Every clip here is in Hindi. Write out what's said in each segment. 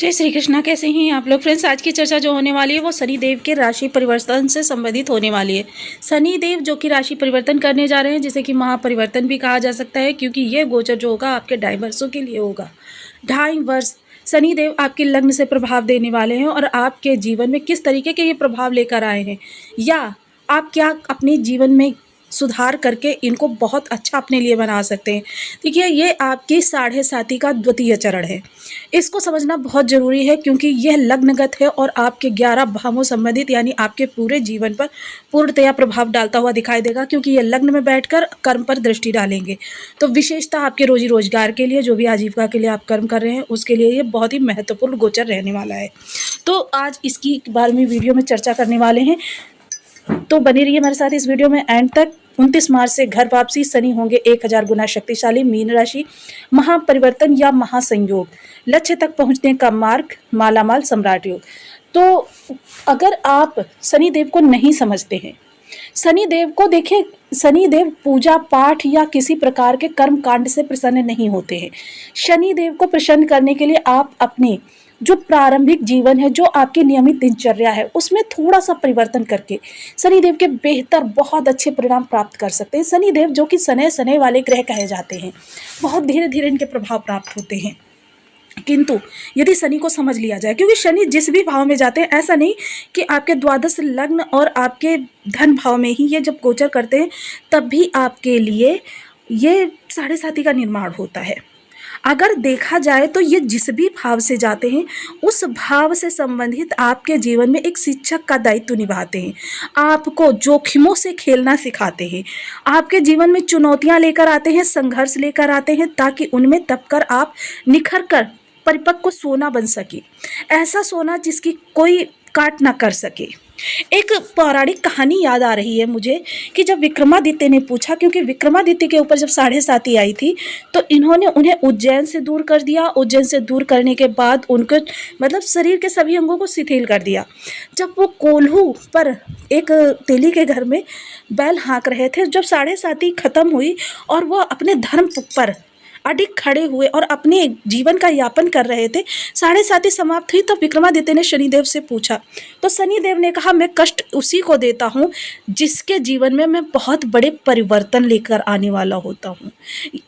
जय श्री कृष्णा। कैसे हैं आप लोग फ्रेंड्स? आज की चर्चा जो होने वाली है वो शनि देव के राशि परिवर्तन से संबंधित होने वाली है। शनि देव जो कि राशि परिवर्तन करने जा रहे हैं, जिसे कि महापरिवर्तन भी कहा जा सकता है, क्योंकि ये गोचर जो होगा आपके 2.5 वर्षों के लिए होगा। 2.5 वर्ष शनि देव आपके लग्न से प्रभाव देने वाले हैं और आपके जीवन में किस तरीके के ये प्रभाव लेकर आए हैं, या आप क्या अपने जीवन में सुधार करके इनको बहुत अच्छा अपने लिए बना सकते हैं। देखिए, ये आपकी 7.5 का द्वितीय चरण है। इसको समझना बहुत ज़रूरी है, क्योंकि यह लग्नगत है और आपके 11 भावों संबंधित, यानी आपके पूरे जीवन पर पूर्णतया प्रभाव डालता हुआ दिखाई देगा, क्योंकि ये लग्न में बैठकर कर्म पर दृष्टि डालेंगे। तो विशेषतः आपके रोजी रोजगार के लिए, जो भी आजीविका के लिए आप कर्म कर रहे हैं, उसके लिए ये बहुत ही महत्वपूर्ण गोचर रहने वाला है। तो आज इसकी बारे में वीडियो में चर्चा करने वाले हैं, तो बने रहिए हमारे साथ इस वीडियो में एंड तक। 29 मार्च से घर वापसी, शनि होंगे 1000 गुना शक्तिशाली, मीन राशि, महापरिवर्तन या महासंयोग, लक्ष्य तक पहुंचने का मार्ग, मालामाल सम्राट योग। तो अगर आप शनि देव को नहीं समझते हैं, शनि देव को देखिए, शनि देव पूजा पाठ या किसी प्रकार के कर्म कांड से प्रसन्न नहीं होते हैं। शनि देव को प्रसन्न करने के लिए आप अपने जो प्रारंभिक जीवन है, जो आपकी नियमित दिनचर्या है, उसमें थोड़ा सा परिवर्तन करके शनिदेव के बेहतर बहुत अच्छे परिणाम प्राप्त कर सकते हैं। शनिदेव जो कि शनै शनै वाले ग्रह कहे जाते हैं, बहुत धीरे धीरे इनके प्रभाव प्राप्त होते हैं, किंतु यदि शनि को समझ लिया जाए, क्योंकि शनि जिस भी भाव में जाते हैं, ऐसा नहीं कि आपके द्वादश लग्न और आपके धन भाव में ही ये जब गोचर करते हैं तब भी आपके लिए ये 7.5 का निर्माण होता है। अगर देखा जाए तो ये जिस भी भाव से जाते हैं, उस भाव से संबंधित आपके जीवन में एक शिक्षक का दायित्व निभाते हैं, आपको जोखिमों से खेलना सिखाते हैं, आपके जीवन में चुनौतियां लेकर आते हैं, संघर्ष लेकर आते हैं, ताकि उनमें दबकर आप निखर कर परिपक्व सोना बन सके, ऐसा सोना जिसकी कोई काट ना कर सके। एक पौराणिक कहानी याद आ रही है मुझे कि जब विक्रमादित्य ने पूछा, क्योंकि विक्रमादित्य के ऊपर जब 7.5 आई थी तो इन्होंने उन्हें उज्जैन से दूर कर दिया। उज्जैन से दूर करने के बाद उनको मतलब शरीर के सभी अंगों को शिथिल कर दिया। जब वो कोल्हू पर एक तेली के घर में बैल हाँक रहे थे, जब 7.5 खत्म हुई और वो अपने धर्म पर अडिग खड़े हुए और अपने जीवन का यापन कर रहे थे, 7.5 समाप्त हुई, तो विक्रमादित्य ने शनिदेव से पूछा, तो शनिदेव ने कहा, मैं कष्ट उसी को देता हूँ जिसके जीवन में मैं बहुत बड़े परिवर्तन लेकर आने वाला होता हूँ।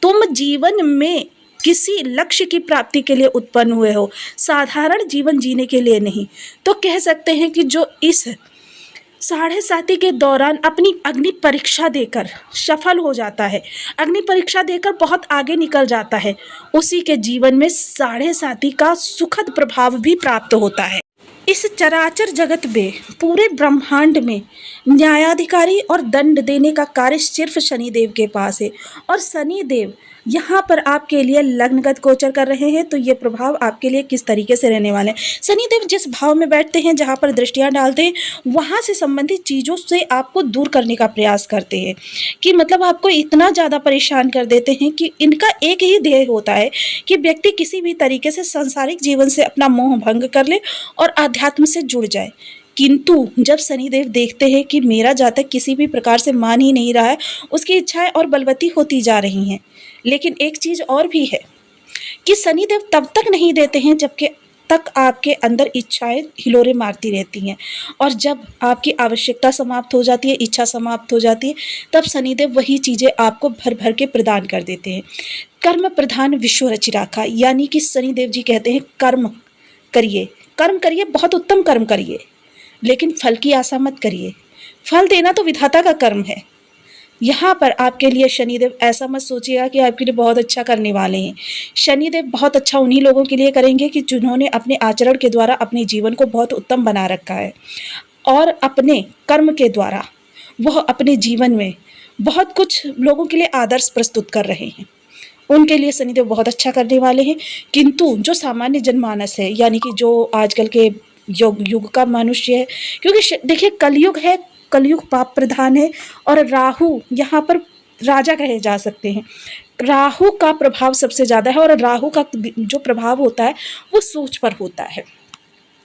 तुम जीवन में किसी लक्ष्य की प्राप्ति के लिए उत्पन्न हुए हो, साधारण जीवन जीने के लिए नहीं। तो कह सकते हैं कि जो इस 7.5 के दौरान अपनी अग्नि परीक्षा देकर सफल हो जाता है, अग्नि परीक्षा देकर बहुत आगे निकल जाता है, उसी के जीवन में 7.5 का सुखद प्रभाव भी प्राप्त होता है। इस चराचर जगत में, पूरे ब्रह्मांड में न्यायाधिकारी और दंड देने का कार्य सिर्फ शनिदेव के पास है, और शनिदेव यहाँ पर आपके लिए लग्नगत गोचर कर रहे हैं। तो ये प्रभाव आपके लिए किस तरीके से रहने वाले हैं। शनिदेव जिस भाव में बैठते हैं, जहाँ पर दृष्टियाँ डालते हैं, वहाँ से संबंधित चीज़ों से आपको दूर करने का प्रयास करते हैं, कि मतलब आपको इतना ज़्यादा परेशान कर देते हैं कि इनका एक ही ध्येय होता है कि व्यक्ति किसी भी तरीके से सांसारिक जीवन से अपना मोह भंग कर ले और आध्यात्म से जुड़ जाए। किंतु जब शनिदेव देखते हैं कि मेरा जातक किसी भी प्रकार से मान ही नहीं रहा है, उसकी इच्छाएं और बलवती होती जा रही हैं। लेकिन एक चीज़ और भी है कि शनिदेव तब तक नहीं देते हैं जबकि तक आपके अंदर इच्छाएं हिलोरे मारती रहती हैं, और जब आपकी आवश्यकता समाप्त हो जाती है, इच्छा समाप्त हो जाती है, तब शनिदेव वही चीज़ें आपको भर भर के प्रदान कर देते हैं। कर्म प्रधान विश्व रचि राखा, यानी कि शनिदेव जी कहते हैं कर्म करिए, कर्म करिए, बहुत उत्तम कर्म करिए, लेकिन फल की आशा मत करिए। फल देना तो विधाता का कर्म है। यहाँ पर आपके लिए शनिदेव ऐसा मत सोचिएगा कि आपके लिए बहुत अच्छा करने वाले हैं। शनिदेव बहुत अच्छा उन्हीं लोगों के लिए करेंगे कि जिन्होंने अपने आचरण के द्वारा अपने जीवन को बहुत उत्तम बना रखा है, और अपने कर्म के द्वारा वह अपने जीवन में बहुत कुछ लोगों के लिए आदर्श प्रस्तुत कर रहे हैं। उनके लिए शनिदेव बहुत अच्छा करने वाले हैं। किंतु जो सामान्य जनमानस है, यानी कि जो आजकल के युग का मनुष्य है, क्योंकि देखिए कलयुग है, कलयुग पाप प्रधान है, और राहु यहाँ पर राजा कहे जा सकते हैं। राहु का प्रभाव सबसे ज़्यादा है, और राहु का जो प्रभाव होता है वो सोच पर होता है।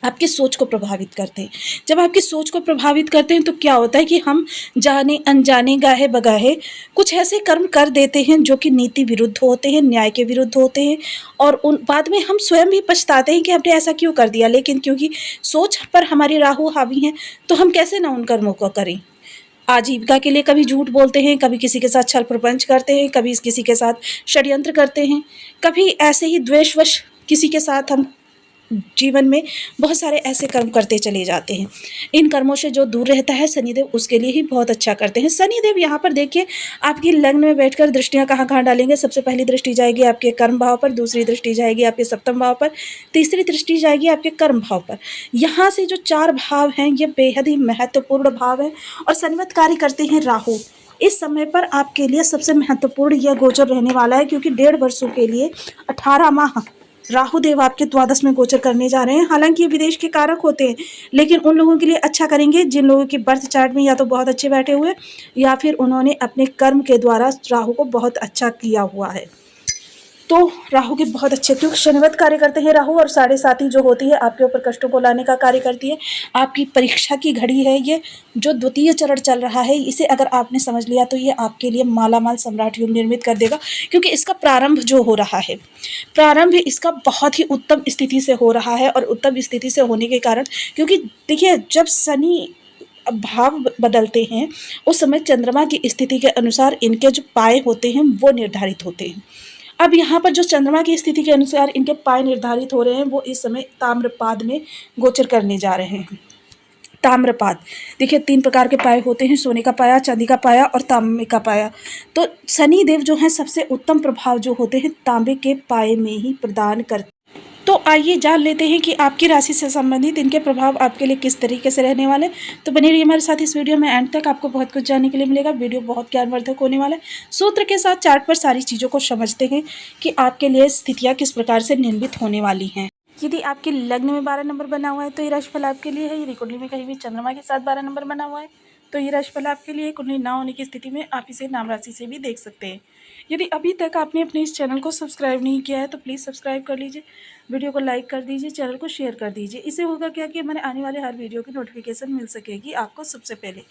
आपकी सोच को प्रभावित करते हैं। जब आपकी सोच को प्रभावित करते हैं तो क्या होता है कि हम जाने अनजाने गाहे बगाहे कुछ ऐसे कर्म कर देते हैं जो कि नीति विरुद्ध होते हैं, न्याय के विरुद्ध होते हैं, और उन बाद में हम स्वयं भी पछताते हैं कि हमने ऐसा क्यों कर दिया। लेकिन क्योंकि सोच पर हमारी राहु हावी है तो हम कैसे ना उन कर्मों को करें। आजीविका के लिए कभी झूठ बोलते हैं, कभी किसी के साथ छल प्रपंच करते हैं, कभी किसी के साथ षड्यंत्र करते हैं, कभी ऐसे ही द्वेषवश किसी के साथ हम जीवन में बहुत सारे ऐसे कर्म करते चले जाते हैं। इन कर्मों से जो दूर रहता है शनिदेव उसके लिए ही बहुत अच्छा करते हैं। शनिदेव यहाँ पर देखिए आपकी लग्न में बैठकर दृष्टियाँ कहाँ कहाँ डालेंगे। सबसे पहली दृष्टि जाएगी आपके कर्म भाव पर, दूसरी दृष्टि जाएगी आपके सप्तम भाव पर, तीसरी दृष्टि जाएगी आपके कर्म भाव पर। यहाँ से जो 4 भाव हैं ये बेहद ही महत्वपूर्ण भाव है और शनिवत कार्य करते हैं राहु। इस समय पर आपके लिए सबसे महत्वपूर्ण यह गोचर रहने वाला है, क्योंकि 1.5 वर्षों के लिए 18 माह राहु देव आपके द्वादश में गोचर करने जा रहे हैं। हालांकि ये विदेश के कारक होते हैं, लेकिन उन लोगों के लिए अच्छा करेंगे जिन लोगों की बर्थ चार्ट में या तो बहुत अच्छे बैठे हुए या फिर उन्होंने अपने कर्म के द्वारा राहु को बहुत अच्छा किया हुआ है। तो राहु के बहुत अच्छे, क्योंकि शनिवत कार्य करते हैं राहु, और 7.5 जो होती है आपके ऊपर कष्टों को लाने का कार्य करती है। आपकी परीक्षा की घड़ी है ये, जो द्वितीय चरण चल रहा है, इसे अगर आपने समझ लिया तो ये आपके लिए मालामाल सम्राट योग निर्मित कर देगा। क्योंकि इसका प्रारंभ जो हो रहा है, प्रारंभ इसका बहुत ही उत्तम स्थिति से हो रहा है। और उत्तम स्थिति से होने के कारण, क्योंकि देखिए जब शनि भाव बदलते हैं उस समय चंद्रमा की स्थिति के अनुसार इनके जो पाए होते हैं वो निर्धारित होते हैं। अब यहाँ पर जो चंद्रमा की स्थिति के अनुसार इनके पाए निर्धारित हो रहे हैं वो इस समय ताम्रपाद में गोचर करने जा रहे हैं। ताम्रपाद देखिए 3 प्रकार के पाए होते हैं, सोने का पाया, चांदी का पाया और तांबे का पाया। तो शनि देव जो हैं सबसे उत्तम प्रभाव जो होते हैं तांबे के पाए में ही प्रदान करते। तो आइए जान लेते हैं कि आपकी राशि से संबंधित इनके प्रभाव आपके लिए किस तरीके से रहने वाले। तो बने रहिए हमारे साथ इस वीडियो में, एंड तक आपको बहुत कुछ जानने के लिए मिलेगा। वीडियो बहुत ज्ञानवर्धक होने वाला है। सूत्र के साथ चार्ट पर सारी चीज़ों को समझते हैं कि आपके लिए स्थितियाँ किस प्रकार से निर्मित होने वाली हैं। यदि आपके लग्न में 12 नंबर बना हुआ है तो ये राशिफल आपके लिए है। यदि कुंडली में कहीं भी चंद्रमा के साथ 12 नंबर बना हुआ है तो ये राशिफल आपके लिए। कुंडली ना होने की स्थिति में आप इसे नाम राशि से भी देख सकते हैं। यदि अभी तक आपने अपने इस चैनल को सब्सक्राइब नहीं किया है तो प्लीज़ सब्सक्राइब कर लीजिए, वीडियो को लाइक कर दीजिए, चैनल को शेयर कर दीजिए। इससे होगा क्या कि हमारे आने वाले हर वीडियो की नोटिफिकेशन मिल सकेगी आपको सबसे पहले।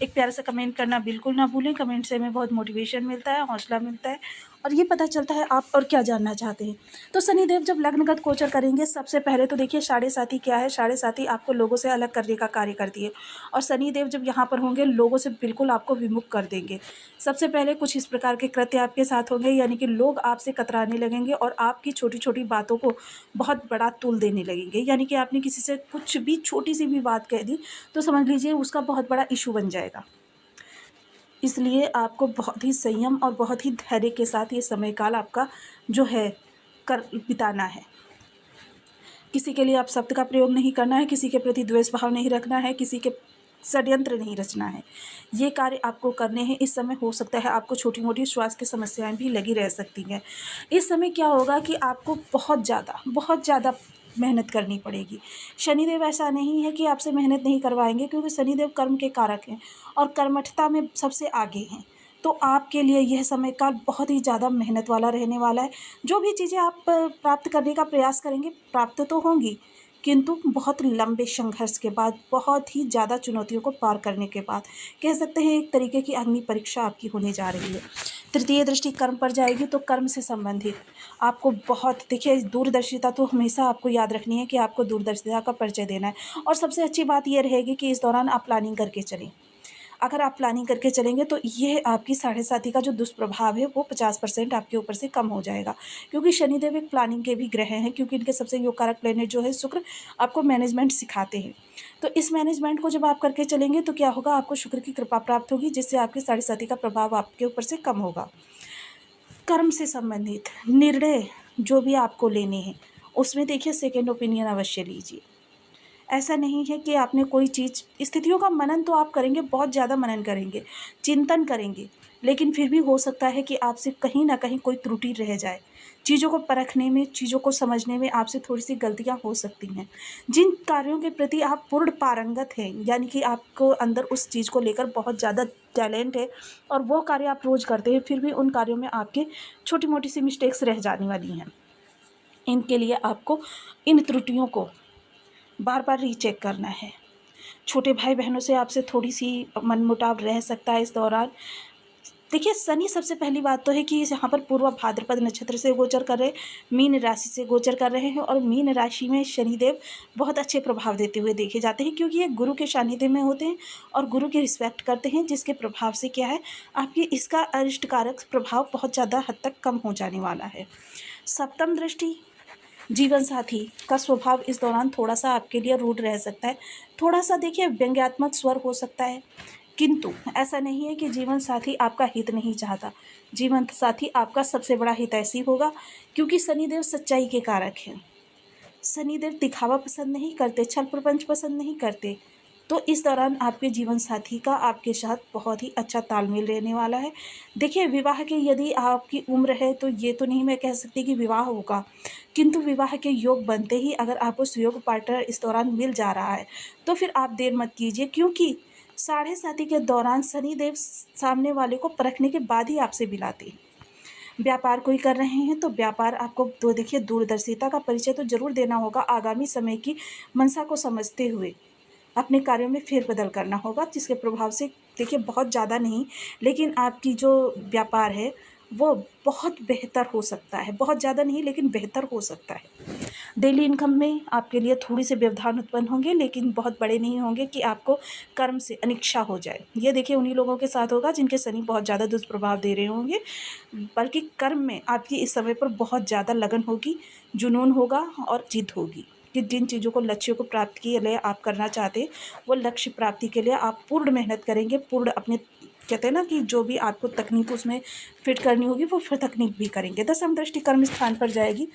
एक प्यारा सा कमेंट करना बिल्कुल ना भूलें। कमेंट से हमें बहुत मोटिवेशन मिलता है, हौसला मिलता है और ये पता चलता है आप और क्या जानना चाहते हैं। तो शनिदेव जब लग्नगत गोचर करेंगे सबसे पहले तो देखिए 7.5 क्या है। 7.5 आपको लोगों से अलग करने का कार्य करती है और शनिदेव जब यहाँ पर होंगे लोगों से बिल्कुल आपको विमुख कर देंगे। सबसे पहले कुछ इस प्रकार के कृत्य आपके साथ होंगे, यानी कि लोग आपसे कतराने लगेंगे और आपकी छोटी छोटी बातों को बहुत बड़ा तूल देने लगेंगे। यानी कि आपने किसी से कुछ भी छोटी सी भी बात कह दी तो समझ लीजिए उसका बहुत बड़ा इशू बन जाएगा। इसलिए आपको बहुत ही संयम और बहुत ही धैर्य के साथ ये समय काल आपका जो है कर बिताना है। किसी के लिए आप शब्द का प्रयोग नहीं करना है, किसी के प्रति द्वेष भाव नहीं रखना है, किसी के षड्यंत्र नहीं रचना है। ये कार्य आपको करने हैं। इस समय हो सकता है आपको छोटी मोटी स्वास्थ्य समस्याएं भी लगी रह सकती हैं। इस समय क्या होगा कि आपको बहुत ज़्यादा मेहनत करनी पड़ेगी। शनिदेव ऐसा नहीं है कि आपसे मेहनत नहीं करवाएंगे, क्योंकि शनिदेव कर्म के कारक हैं और कर्मठता में सबसे आगे हैं। तो आपके लिए यह समय काल बहुत ही ज़्यादा मेहनत वाला रहने वाला है। जो भी चीज़ें आप प्राप्त करने का प्रयास करेंगे प्राप्त तो होंगी, किंतु बहुत लंबे संघर्ष के बाद, बहुत ही ज़्यादा चुनौतियों को पार करने के बाद, कह सकते हैं एक तरीके की अग्नि परीक्षा आपकी होने जा रही है। तृतीय दृष्टि कर्म पर जाएगी तो कर्म से संबंधित आपको बहुत, देखिए दूरदर्शिता तो हमेशा आपको याद रखनी है कि आपको दूरदर्शिता का परिचय देना है। और सबसे अच्छी बात यह रहेगी कि इस दौरान आप प्लानिंग करके चलें। अगर आप प्लानिंग करके चलेंगे तो ये आपकी 7.5 का जो दुष्प्रभाव है वो 50% आपके ऊपर से कम हो जाएगा, क्योंकि शनिदेव एक प्लानिंग के भी ग्रह हैं। क्योंकि इनके सबसे योग कारक प्लेनेट जो है शुक्र आपको मैनेजमेंट सिखाते हैं। तो इस मैनेजमेंट को जब आप करके चलेंगे तो क्या होगा, आपको शुक्र की कृपा प्राप्त होगी, जिससे आपकी 7.5 का प्रभाव आपके ऊपर से कम होगा। कर्म से संबंधित निर्णय जो भी आपको लेने हैं उसमें देखिए सेकेंड ओपिनियन अवश्य लीजिए। ऐसा नहीं है कि आपने कोई चीज़, स्थितियों का मनन तो आप करेंगे, बहुत ज़्यादा मनन करेंगे, चिंतन करेंगे, लेकिन फिर भी हो सकता है कि आपसे कहीं ना कहीं कोई त्रुटि रह जाए। चीज़ों को परखने में, चीज़ों को समझने में आपसे थोड़ी सी गलतियां हो सकती हैं। जिन कार्यों के प्रति आप पूर्ण पारंगत हैं, यानी कि आपको अंदर उस चीज़ को लेकर बहुत ज़्यादा टैलेंट है और वो कार्य आप रोज़ करते हैं, फिर भी उन कार्यों में आपके छोटी मोटी सी मिस्टेक्स रह जाने वाली हैं। इनके लिए आपको इन त्रुटियों को बार बार रीचेक करना है। छोटे भाई बहनों से आपसे थोड़ी सी मनमुटाव रह सकता है इस दौरान। देखिए, शनि सबसे पहली बात तो है कि यहाँ पर पूर्व भाद्रपद नक्षत्र से गोचर कर रहे, मीन राशि से गोचर कर रहे हैं और मीन राशि में शनिदेव बहुत अच्छे प्रभाव देते हुए देखे जाते हैं, क्योंकि ये गुरु के सानिध्य में होते हैं और गुरु की रिस्पेक्ट करते हैं, जिसके प्रभाव से क्या है, आपकी इसका अरिष्टकारक प्रभाव बहुत ज़्यादा हद तक कम हो जाने वाला है। सप्तम दृष्टि, जीवन साथी का स्वभाव इस दौरान थोड़ा सा आपके लिए रूड रह सकता है, थोड़ा सा देखिए व्यंग्यात्मक स्वर हो सकता है, किंतु ऐसा नहीं है कि जीवन साथी आपका हित नहीं चाहता। जीवन साथी आपका सबसे बड़ा हितैषी होगा, क्योंकि शनिदेव सच्चाई के कारक हैं। शनिदेव दिखावा पसंद नहीं करते, छल प्रपंच पसंद नहीं करते। तो इस दौरान आपके जीवन साथी का आपके साथ बहुत ही अच्छा तालमेल रहने वाला है। देखिए, विवाह के यदि आपकी उम्र है तो ये तो नहीं मैं कह सकती कि विवाह होगा, किंतु विवाह के योग बनते ही अगर आपको सुयोग पार्टनर इस दौरान मिल जा रहा है तो फिर आप देर मत कीजिए, क्योंकि 7.5 के दौरान शनिदेव सामने वाले को परखने के बाद ही आपसे मिलाते हैं। व्यापार कोई कर रहे हैं तो व्यापार आपको तो देखिए दूरदर्शिता का परिचय तो जरूर देना होगा। आगामी समय की मंशा को समझते हुए अपने कार्यों में फेरबदल करना होगा, जिसके प्रभाव से देखिए बहुत ज़्यादा नहीं, लेकिन आपकी जो व्यापार है वो बहुत बेहतर हो सकता है। बहुत ज़्यादा नहीं लेकिन बेहतर हो सकता है। डेली इनकम में आपके लिए थोड़ी से व्यवधान उत्पन्न होंगे, लेकिन बहुत बड़े नहीं होंगे कि आपको कर्म से अनिच्छा हो जाए। ये देखिए उन्हीं लोगों के साथ होगा जिनके शनि बहुत ज़्यादा दुष्प्रभाव दे रहे होंगे, बल्कि कर्म में आपकी इस समय पर बहुत ज़्यादा लगन होगी, जुनून होगा और जिद होगी कि जिन चीज़ों को, लक्ष्यों को प्राप्त के लिए आप करना चाहते हैं, वो लक्ष्य प्राप्ति के लिए आप पूर्ण मेहनत करेंगे। पूर्ण अपने कहते हैं ना कि जो भी आपको तकनीक उसमें फिट करनी होगी वो फिर तकनीक भी करेंगे। दसम दृष्टि कर्म स्थान पर जाएगी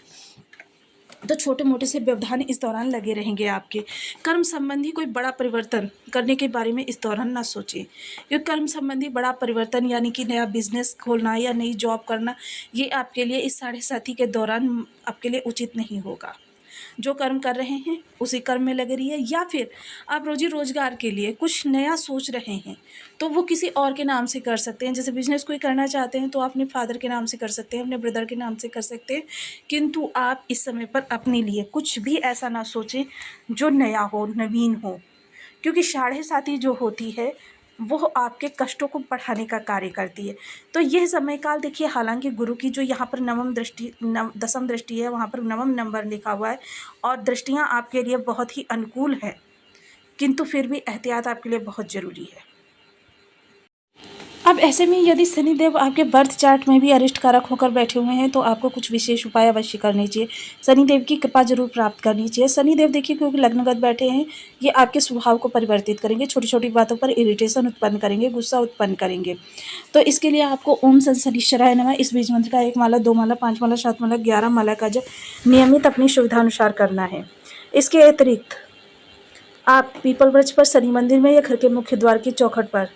तो छोटे मोटे से व्यवधान इस दौरान लगे रहेंगे। आपके कर्म संबंधी कोई बड़ा परिवर्तन करने के बारे में इस दौरान ना सोचें, क्योंकि कर्म संबंधी बड़ा परिवर्तन यानी कि नया बिजनेस खोलना या नई जॉब करना, ये आपके लिए इस 7.5 के दौरान आपके लिए उचित नहीं होगा। जो कर्म कर रहे हैं उसी कर्म में लगे रहिए, या फिर आप रोजी रोजगार के लिए कुछ नया सोच रहे हैं तो वो किसी और के नाम से कर सकते हैं। जैसे बिजनेस कोई करना चाहते हैं तो आप अपने फादर के नाम से कर सकते हैं, अपने ब्रदर के नाम से कर सकते हैं, किंतु आप इस समय पर अपने लिए कुछ भी ऐसा ना सोचें जो नया हो, नवीन हो, क्योंकि 7.5 जो होती है वो आपके कष्टों को बढ़ाने का कार्य करती है। तो यह समय काल देखिए, हालांकि गुरु की जो यहाँ पर दसम दृष्टि है, वहाँ पर नवम नंबर लिखा हुआ है और दृष्टियाँ आपके लिए बहुत ही अनुकूल हैं, किंतु फिर भी एहतियात आपके लिए बहुत ज़रूरी है। अब ऐसे में यदि शनिदेव आपके बर्थ चार्ट में भी अरिष्ट कारक होकर बैठे हुए हैं तो आपको कुछ विशेष उपाय अवश्य करने चाहिए। शनिदेव की कृपा जरूर प्राप्त करनी चाहिए। शनिदेव देखिए क्योंकि लग्नगत बैठे हैं, ये आपके स्वभाव को परिवर्तित करेंगे, छोटी छोटी बातों पर इरिटेशन उत्पन्न करेंगे, गुस्सा उत्पन्न करेंगे। तो इसके लिए आपको ओम शनिश्चराय नमः इस बीज मंत्र का 1 माला, 2 माला, 5 माला, 7 माला, 11 माला का जप नियमित अपनी सुविधानुसार करना है। इसके अतिरिक्त आप पीपल वृक्ष पर, शनि मंदिर में या घर के मुख्य द्वार की चौखट पर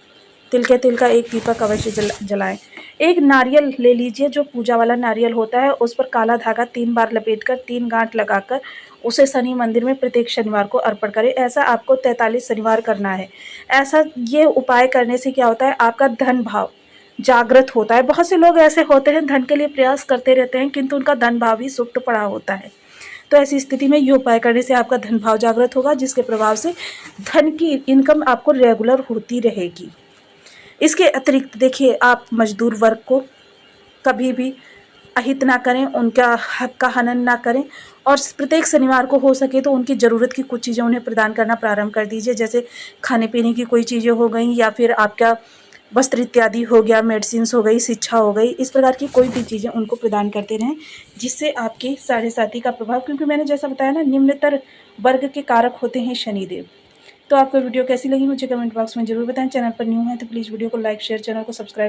तिल का एक दीपक अवश्य जलाएं। एक नारियल ले लीजिए, जो पूजा वाला नारियल होता है, उस पर काला धागा 3 बार लपेटकर 3 गांठ लगाकर उसे शनि मंदिर में प्रत्येक शनिवार को अर्पण करें। ऐसा आपको 43 शनिवार करना है। ऐसा ये उपाय करने से क्या होता है, आपका धन भाव जागृत होता है। बहुत से लोग ऐसे होते हैं धन के लिए प्रयास करते रहते हैं, किंतु उनका धन भाव ही सुप्त पड़ा होता है। तो ऐसी स्थिति में ये उपाय करने से आपका धन भाव जागृत होगा, जिसके प्रभाव से धन की इनकम आपको रेगुलर होती रहेगी। इसके अतिरिक्त देखिए, आप मजदूर वर्ग को कभी भी अहित ना करें, उनका हक का हनन ना करें, और प्रत्येक शनिवार को हो सके तो उनकी ज़रूरत की कुछ चीज़ें उन्हें प्रदान करना प्रारंभ कर दीजिए। जैसे खाने पीने की कोई चीज़ें हो गई, या फिर आपका वस्त्र इत्यादि हो गया, मेडिसिन्स हो गई, शिक्षा हो गई, इस प्रकार की कोई भी चीज़ें उनको प्रदान करते रहें, जिससे आपके 7.5 का प्रभाव, क्योंकि मैंने जैसा बताया ना, निम्नतर वर्ग के कारक होते हैं शनिदेव। तो आपको वीडियो कैसी लगी मुझे कमेंट बॉक्स में जरूर बताएं। चैनल पर न्यू है तो प्लीज़ वीडियो को लाइक, शेयर, चैनल को सब्सक्राइब